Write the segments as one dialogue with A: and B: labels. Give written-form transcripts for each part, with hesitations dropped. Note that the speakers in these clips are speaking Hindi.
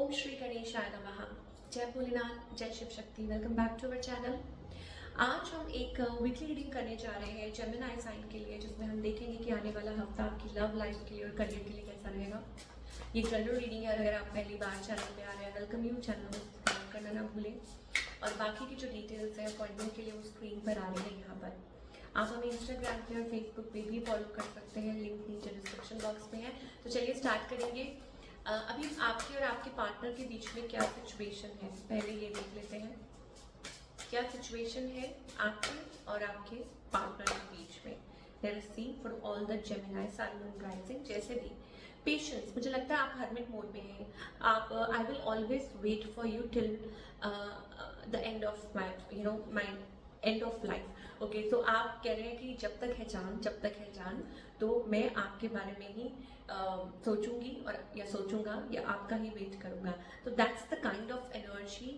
A: ओम श्री गणेशाय नमः। जय भोलेनाथ, जय Shiv Shakti. Welcome back to our channel. आज हम एक वीकली रीडिंग करने जा रहे हैं जेमिनी साइन के लिए, जिसमें हम देखेंगे कि आने वाला हफ्ता आपकी लव लाइफ के लिए और करियर के लिए कैसा रहेगा। ये जनरल रीडिंग है। अगर आप पहली बार चैनल पे आ रहे हैं, वेलकम यू। चैनल को सब्सक्राइब करना ना भूलें। और बाकी की जो डिटेल्स है अपॉइंटमेंट के लिए, वो स्क्रीन पर आ रही है यहाँ पर। आप हमें इंस्टाग्राम पे और फेसबुक पे भी फॉलो कर सकते हैं, लिंक नीचे डिस्क्रिप्शन बॉक्स में है। तो चलिए स्टार्ट करेंगे। अभी आपके और आपके पार्टनर के बीच में क्या सिचुएशन है, पहले ये देख लेते हैं। क्या सिचुएशन है आपके और आपके पार्टनर के बीच में। Let's see for all the Gemini sun moon rising. जैसे भी पेशेंस, मुझे लगता है आप हरमिट मोड में हैं। आप I will always wait for you till the end of my end of life. Okay, तो आप कह रहे हैं कि जब तक है जान, जब तक है जान, तो मैं आपके बारे में ही सोचूंगी और या सोचूंगा या आपका ही वेट करूंगा। तो that's the kind of energy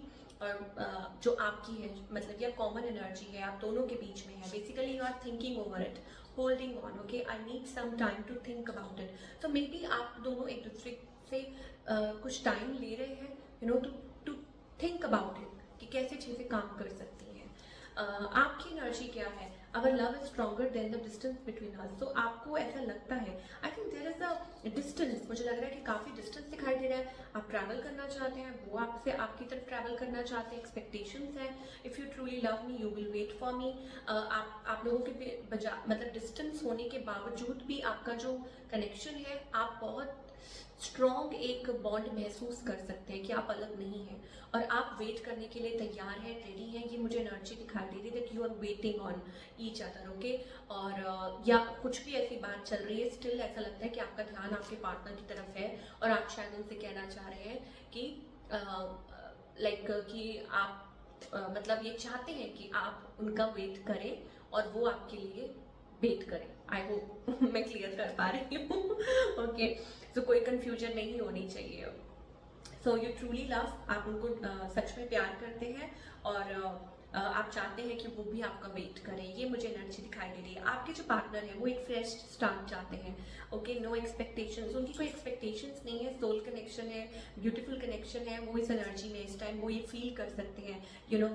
A: और जो आपकी है, मतलब या कॉमन एनर्जी है, आप दोनों के बीच में है। Basically you are thinking over it, holding on. Okay, I need some time to think about it. तो मे बी आप दोनों एक दूसरे से कुछ टाइम ले रहे हैं, टू थिंक अबाउट इट, कि कैसे चीज़ें काम कर सकती हैं। आपकी एनर्जी क्या है। Our love is stronger than the distance between us. तो आपको ऐसा लगता है, I think there is a distance. मुझे लग रहा है कि काफी डिस्टेंस दिखाई दे रहा है। आप ट्रैवल करना चाहते हैं, वो आपसे आपकी तरफ ट्रैवल करना चाहते हैं। एक्सपेक्टेशंस हैं। If you truly love me, you will wait for me. आप लोगों के बजाय, मतलब डिस्टेंस होने के बावजूद भी आपका जो कनेक्शन है, आप बहुत स्ट्रॉन्ग एक बॉन्ड महसूस कर सकते हैं कि आप अलग नहीं हैं और आप वेट करने के लिए तैयार हैं, रेडी हैं। ये मुझे एनर्जी दिखाई दे रही है that you are waiting on each other. Okay, और या कुछ भी ऐसी बात चल रही है, स्टिल ऐसा लगता है कि आपका ध्यान आपके पार्टनर की तरफ है और आप शायद उनसे कहना चाह रहे हैं कि कि आप मतलब ये चाहते हैं कि आप उनका वेट करें और वो आपके लिए वेट करें। आई होप मैं क्लियर कर पा रही हूँ। ओके, तो कोई कंफ्यूजन नहीं होनी चाहिए। सो यू ट्रूली लव, आप उनको सच में प्यार करते हैं और आप चाहते हैं कि वो भी आपका वेट करें। ये मुझे एनर्जी दिखाई दे रही है। आपके जो पार्टनर है वो एक फ्रेश स्टार्ट चाहते हैं। ओके, नो एक्सपेक्टेशंस, उनकी कोई एक्सपेक्टेशंस नहीं है। सोल कनेक्शन है, ब्यूटीफुल कनेक्शन है। वो इस एनर्जी में इस टाइम वो ये फील कर सकते हैं,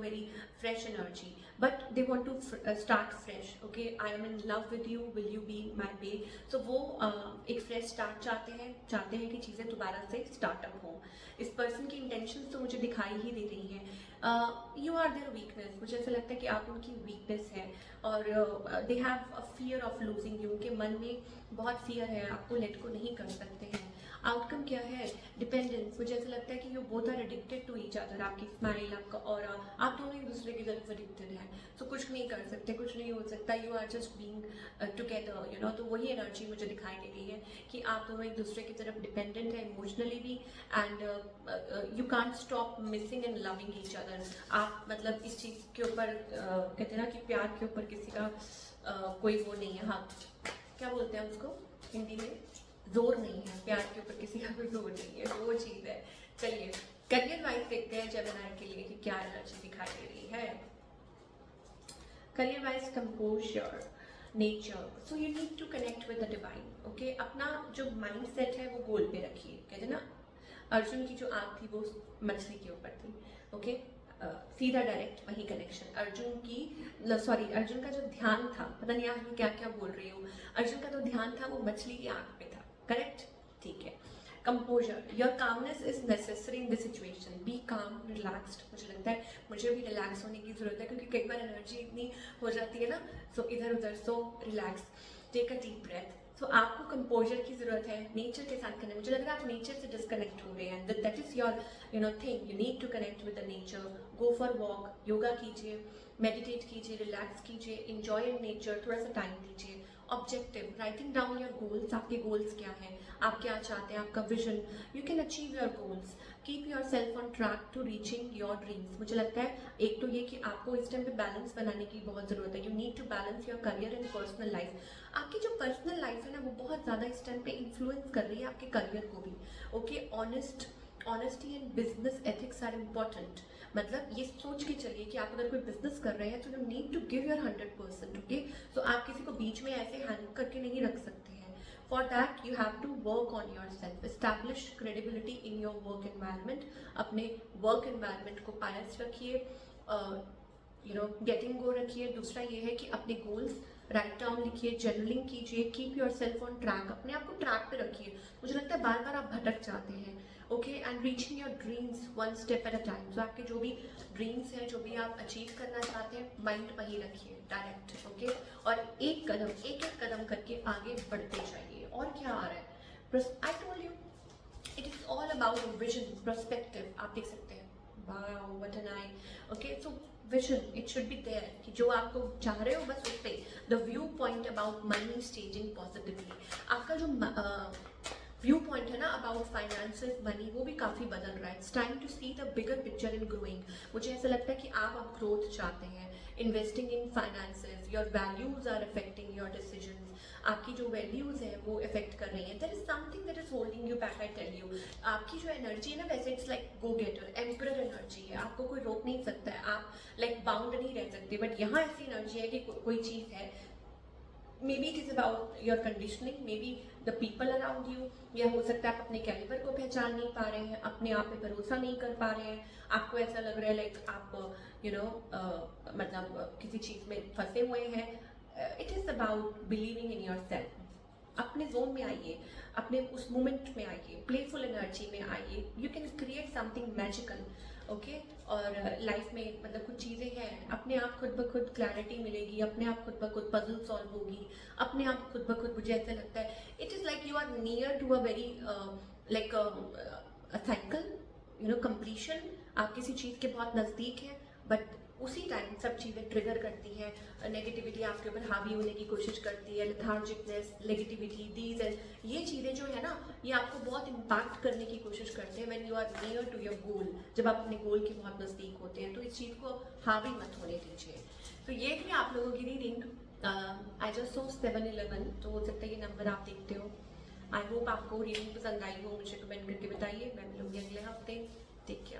A: very fresh energy, but they want to start fresh. Okay, I am in love with you, will you be my bae. So वो एक फ्रेश स्टार्ट चाहते हैं कि चीज़ें दोबारा से स्टार्टअप हो। इस पर्सन की इंटेंशंस तो मुझे दिखाई ही दे रही हैं। You are their weakness. मुझे ऐसा लगता है कि आप उनकी वीकनेस है और they have a fear of losing you. उनके मन में बहुत फियर है, आपको लेट को नहीं कर सकते हैं। आउटकम क्या है, डिपेंडेंस। मुझे ऐसा लगता है कि you both are addicted to each other. आपकी स्माइल, आपका ऑरा, आप दोनों एक दूसरे की तरफ एडिक्टेड हैं। तो कुछ नहीं कर सकते, कुछ नहीं हो सकता। You are just being together, तो वही एनर्जी मुझे दिखाई दे रही है कि आप दोनों एक दूसरे की तरफ डिपेंडेंट है इमोशनली भी, and you can't stop missing and loving each other. आप मतलब इस चीज़ के ऊपर कहते हैं ना कि प्यार के ऊपर किसी का कोई वो नहीं है। हाँ, क्या बोलते हैं उसको हिंदी में, जोर नहीं है। प्यार के ऊपर किसी का कोई जोर नहीं है, वो चीज़ है। चलिए करियर वाइज देखते हैं जेमिनी के लिए कि क्या एनर्जी दिखाई दे रही है। Career wise, composer, nature. So you need to connect with the divine. Okay, अपना जो माइंड सेट है वो गोल पे रखिए। कहते ना, अर्जुन की जो आँख थी वो मछली के ऊपर थी। ओके, सीधा डायरेक्ट वही कनेक्शन। अर्जुन का जो ध्यान था, पता नहीं आज मैं क्या क्या बोल रही हूँ, अर्जुन का जो ध्यान था वो मछली की आँख पे था। करेक्ट, ठीक है। Composure, your calmness is necessary in this situation. Be calm, relaxed. मुझे लगता है मुझे भी रिलैक्स होने की जरूरत है, क्योंकि कई बार एनर्जी इतनी हो जाती है ना, सो इधर उधर। So relax, take a deep breath. तो आपको कंपोजर की जरूरत है, नेचर के साथ कनेक्ट। मुझे लग रहा है आप नेचर से डिस्कनेक्ट हो रहे हैं। That is your thing. You need to connect with the nature. Go for walk, yoga कीजिए, मेडिटेट कीजिए, रिलैक्स कीजिए, इंजॉय इन नेचर, थोड़ा सा टाइम दीजिए। Objective, writing down your goals. आपके गोल्स क्या हैं, आप क्या चाहते हैं, आपका vision. You can achieve your goals. Keep yourself on track to reaching your dreams. मुझे लगता है एक तो ये कि आपको इस टाइम पे बैलेंस बनाने की बहुत ज़रूरत है। You need to balance your career and personal life. आपकी जो पर्सनल लाइफ है ना, वो बहुत ज़्यादा इस टाइम पे इन्फ्लुएंस कर रही है आपके करियर को भी। Okay, honesty and business ethics are important. मतलब ये सोच के चलिए कि आप अगर कोई बिजनेस कर रहे हैं तो you need to give your 100%। Okay, तो आप किसी को बीच में ऐसे हैंग करके नहीं रख सकते हैं। For that you have to work on yourself, establish credibility in your work environment. अपने work environment को pious रखिए, गेटिंग गोल रखिए. दूसरा ये है कि अपने गोल्स राइट डाउन लिखिए, जर्नलिंग कीजिए, keep yourself on track, अपने आप को ट्रैक पे रखिए. मुझे लगता है बार बार आप भटक जाते हैं. Okay, and reaching your dreams one step at a time. तो आपके जो भी ड्रीम्स हैं, जो भी आप अचीव करना चाहते हैं, माइंड वहीं रखिए डायरेक्ट. ओके, और एक एक कदम करके आगे बढ़ते जाइए. और क्या आ रहा है, I told you it is all about vision, perspective. आप देख सकते हैं, wow what an eye. Okay, so vision it should be there कि जो आपको चाह रहे हो बस उस पे. The view point about money changing positively. आपका जो व्यू पॉइंट है ना अबाउट फाइनेंसेस, मनी, वो भी काफ़ी बदल रहा है. It's time to see the bigger picture in growing. मुझे ऐसा लगता है कि आप अब ग्रोथ चाहते हैं. Investing in finances, your values are affecting your decision. आपकी जो वैल्यूज है वो इफेक्ट कर रही है. There is something that is holding you back. I tell you, आपकी जो एनर्जी है ना, वैसे it's like go getter, emperor energy है. आपको कोई रोक नहीं सकता है, आप लाइक बाउंड नहीं रह सकते. बट यहाँ ऐसी एनर्जी है कि कोई चीज़ है, may be it is about your conditioning, may be the people around you, या हो सकता है आप अपने कैलिबर को पहचान नहीं पा रहे हैं, अपने आप पे भरोसा नहीं कर पा रहे हैं. आपको ऐसा लग रहा है लाइक आप मतलब किसी चीज़ में फंसे हुए हैं. It is about believing in your self. अपने जोन में आइए, अपने उस मोमेंट में आइए, प्लेफुल एनर्जी में आइए. You can create something magical. Okay, और लाइफ में मतलब कुछ चीज़ें हैं, अपने आप खुद ब खुद क्लैरिटी मिलेगी, अपने आप खुद ब खुद पजल सॉल्व होगी, अपने आप खुद ब खुद. मुझे ऐसा लगता है it is like you are near to a very like a cycle, completion. आप किसी चीज़ के बहुत नज़दीक हैं, बट उसी टाइम सब चीज़ें ट्रिगर करती हैं. नेगेटिविटी आपके ऊपर हावी होने की कोशिश करती है, लेथार्जिकनेस, नेगेटिविटी, दीज एंड ये चीज़ें जो है ना, ये आपको बहुत इम्पैक्ट करने की कोशिश करते हैं when you are near to your goal. जब आप अपने गोल के बहुत नज़दीक होते हैं, तो इस चीज़ को हावी मत होने दीजिए. तो ये थी आप लोगों की रीडिंग. आई जस्ट सो 7-11, तो हो सकता है ये नंबर आप देखते हो. आई होप आपको रीडिंग पसंद आई हो. मुझे कमेंट करके बताइए. मैं मिलूंगी अगले हफ्ते. Take care.